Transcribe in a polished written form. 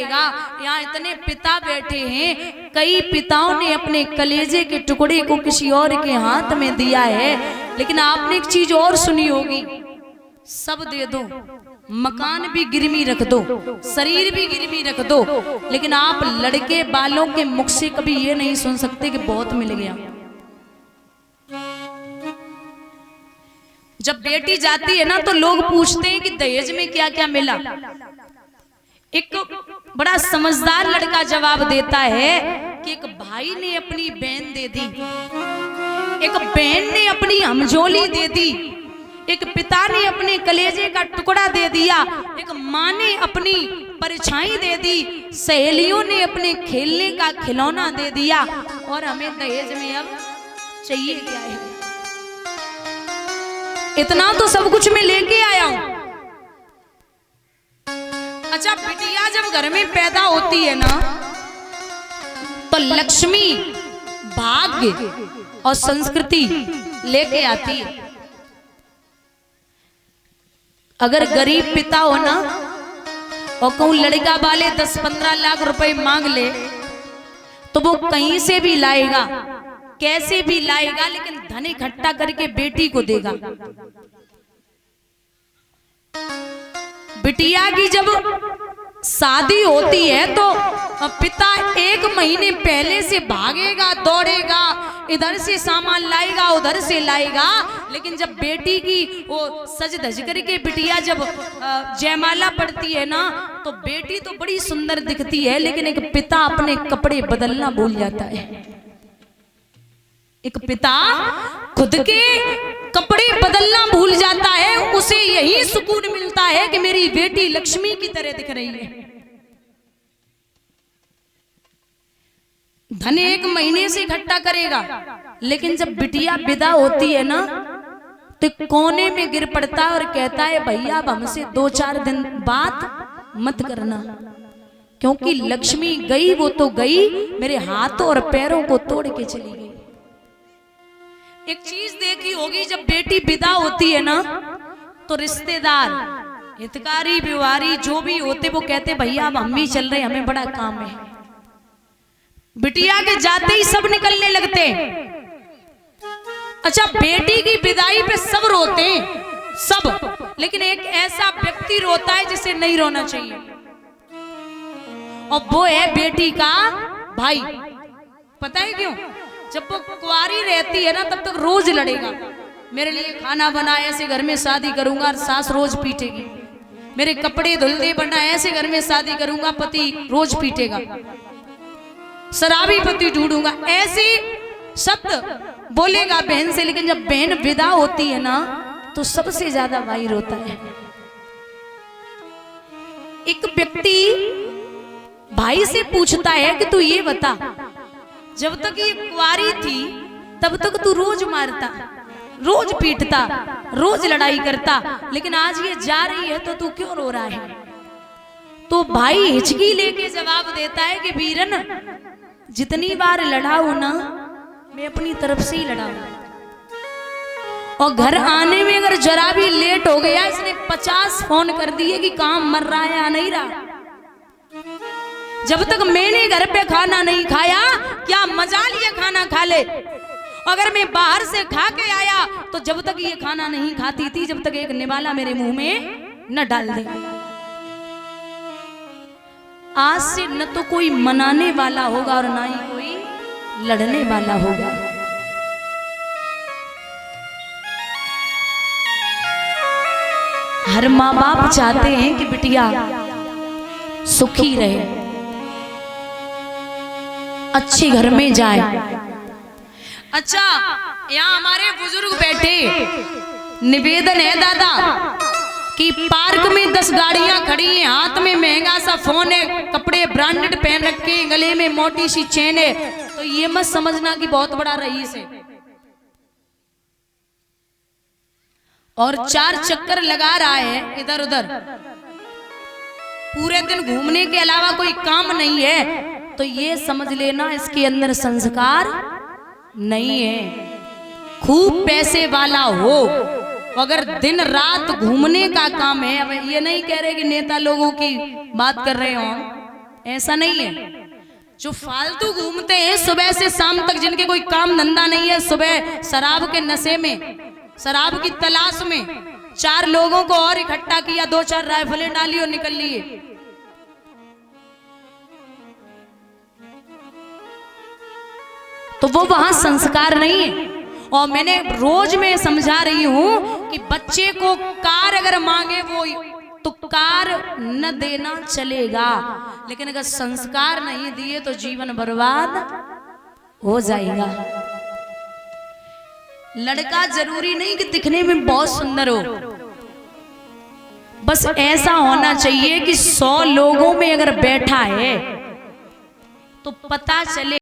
यहाँ इतने पिता बैठे हैं, कई पिताओं ने अपने कलेजे के टुकड़े को किसी और के हाथ में दिया है, लेकिन आपने एक चीज और सुनी होगी, सब दे दो, मकान भी गिरवी रख दो, शरीर भी गिरवी रख दो, लेकिन आप लड़के बालों के मुख से कभी ये नहीं सुन सकते कि बहुत मिल गया। जब बेटी जाती है ना तो लोग पूछते हैं कि दहेज में क्या क्या मिला। एक बड़ा समझदार लड़का जवाब देता है कि एक भाई ने अपनी बहन दे दी, एक बहन ने अपनी हमजोली दे दी, एक पिता ने अपने कलेजे का टुकड़ा दे दिया, एक माँ ने अपनी परछाई दे दी, सहेलियों ने अपने खेलने का खिलौना दे दिया, और हमें दहेज में अब चाहिए क्या है? इतना तो सब कुछ मैं लेके आया हूं। अच्छा, बिटिया जब घर में पैदा होती है ना तो लक्ष्मी, भाग्य और संस्कृति लेके आती है। अगर गरीब पिता हो ना और कहूं लड़का वाले 10-15 लाख रुपए मांग ले तो वो कहीं से भी लाएगा, कैसे भी लाएगा, लेकिन धन इकट्ठा करके बेटी को देगा। बिटिया की जब शादी होती है तो पिता 1 महीने पहले से भागेगा, दौड़ेगा, इधर से सामान लाएगा, उधर से लाएगा, लेकिन जब बेटी की वो सज धज करके बिटिया जब जयमाला पड़ती है ना तो बेटी तो बड़ी सुंदर दिखती है, लेकिन एक पिता अपने कपड़े बदलना भूल जाता है। एक पिता खुद के कपड़े बदलना भूल जाता है, उसे यही सुकून मिलता है कि मेरी बेटी लक्ष्मी की तरह दिख रही है। धन 1 महीने से इकट्ठा करेगा, लेकिन जब बिटिया विदा होती है ना तो कोने में गिर पड़ता है और कहता है भैया अब हमसे 2-4 दिन बात मत करना, क्योंकि लक्ष्मी गई वो तो गई, मेरे हाथों और पैरों को तोड़ के चली गई। एक चीज देखी होगी, जब बेटी विदा होती है ना तो रिश्तेदार, हितकारी, व्यवहारी जो भी होते वो कहते भैया अब हम भी चल रहे, हमें बड़ा काम है। बिटिया के जाते ही सब निकलने लगते। अच्छा, बेटी की विदाई पे सब रोते हैं, सब, लेकिन एक ऐसा व्यक्ति रोता है जिसे नहीं रोना चाहिए, और वो है बेटी का भाई। पता है क्यों? जब वो कुंवारी रहती है ना तब तक रोज लड़ेगा, मेरे लिए खाना बना, ऐसे घर में शादी करूंगा, सास रोज पीटेगी, मेरे कपड़े धुल दे, वरना ऐसे घर में शादी करूंगा, पति रोज पीटेगा, शराबी पति ढूंढूंगा, ऐसे शब्द बोलेगा बहन से। लेकिन जब बहन विदा होती है ना तो सबसे ज्यादा भाई रोता है। एक व्यक्ति भाई से पूछता है कि तू ये बता, जब तक ये कुंवारी थी तब तक तू रोज मारता, रोज पीटता, रोज लड़ाई करता, लेकिन आज ये जा रही है तो तू क्यों रो रहा है? तो भाई हिचकी लेके जवाब देता है कि वीरन, जितनी बार लड़ाऊ ना मैं अपनी तरफ से ही लड़ाऊ, और घर आने में अगर जरा भी लेट हो गया, इसने 50 फोन कर दिए कि काम मर रहा है या नहीं रहा। जब तक मैंने घर पे खाना नहीं खाया क्या मजा लिया खाना खा ले, अगर मैं बाहर से खा के आया तो जब तक ये खाना नहीं खाती थी, जब तक एक निवाला मेरे मुंह में न डाल दे। आज से न तो कोई मनाने वाला होगा और ना ही कोई लड़ने वाला होगा। हर माँ बाप चाहते हैं कि बिटिया सुखी रहे, अच्छे घर में जाए। अच्छा, यहाँ हमारे बुजुर्ग बैठे, निवेदन है दादा कि पार्क में 10 गाड़ियां खड़ी हैं, हाथ में महंगा सा फोन है, कपड़े ब्रांडेड पहन रखे, गले में मोटी सी चेन है, तो ये मत समझना कि बहुत बड़ा रईस है, और 4 चक्कर लगा रहा है इधर उधर, पूरे दिन घूमने के अलावा कोई काम नहीं है, तो ये समझ लेना इसके अंदर संस्कार नहीं है। खूब पैसे वाला हो, अगर दिन रात घूमने का काम है, अब ये नहीं कह रहे कि नेता लोगों की बात कर रहे हो, ऐसा नहीं है। जो फालतू घूमते हैं सुबह से शाम तक, जिनके कोई काम धंधा नहीं है, सुबह शराब के नशे में, शराब की तलाश में 4 लोगों को और इकट्ठा किया, 2-4 राइफलें डाली और निकल लिए। तो वो वहां संस्कार नहीं है। और मैंने रोज में समझा रही हूं कि बच्चे को कार अगर मांगे वो तो कार न देना चलेगा, लेकिन अगर संस्कार नहीं दिए तो जीवन बर्बाद हो जाएगा। लड़का जरूरी नहीं कि दिखने में बहुत सुंदर हो, बस ऐसा होना चाहिए कि 100 लोगों में अगर बैठा है तो पता चले